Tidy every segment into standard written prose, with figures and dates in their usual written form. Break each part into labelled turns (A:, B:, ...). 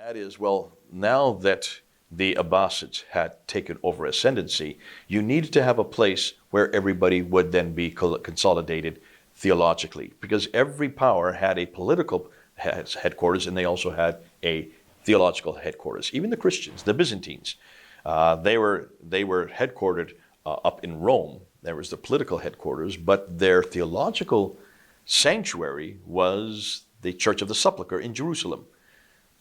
A: That is, well, now that the Abbasids had taken over ascendancy, you needed to have a place where everybody would then be consolidated theologically, because every power had a political headquarters and they also had a theological headquarters. Even the Christians, the Byzantines, they were headquartered up in Rome. There was the political headquarters, but their theological sanctuary was the Church of the Sepulchre in Jerusalem.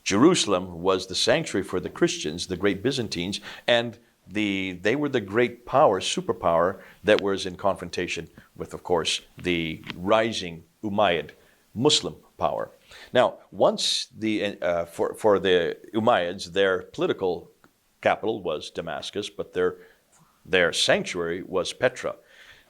A: Jerusalem was the sanctuary for the Christians, the great Byzantines, and they were the great power, superpower, that was in confrontation with, of course, the rising Umayyad Muslim power. Now, once for the Umayyads, their political capital was Damascus, but their sanctuary was Petra.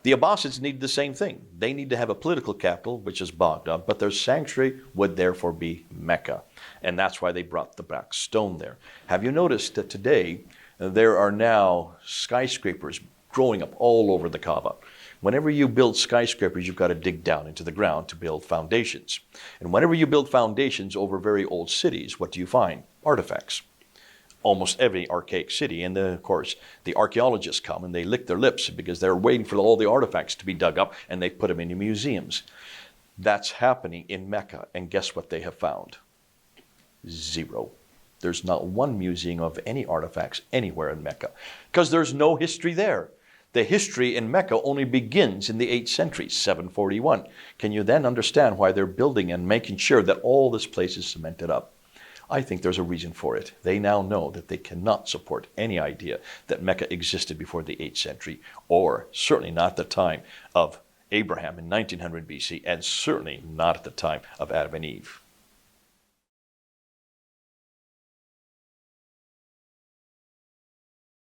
A: The Abbasids needed the same thing. They need to have a political capital, which is Baghdad, but their sanctuary would therefore be Mecca. And that's why they brought the black stone there. Have you noticed that today there are now skyscrapers growing up all over the Kaaba? Whenever you build skyscrapers, you've got to dig down into the ground to build foundations. And whenever you build foundations over very old cities, what do you find? Artifacts. Almost every archaic city. And then, of course, the archaeologists come and they lick their lips because they're waiting for all the artifacts to be dug up and they put them in museums. That's happening in Mecca. And guess what they have found? Zero. There's not one museum of any artifacts anywhere in Mecca because there's no history there. The history in Mecca only begins in the 8th century, 741. Can you then understand why they're building and making sure that all this place is cemented up? I think there's a reason for it. They now know that they cannot support any idea that Mecca existed before the 8th century, or certainly not at the time of Abraham in 1900 BC, and certainly not at the time of Adam and Eve.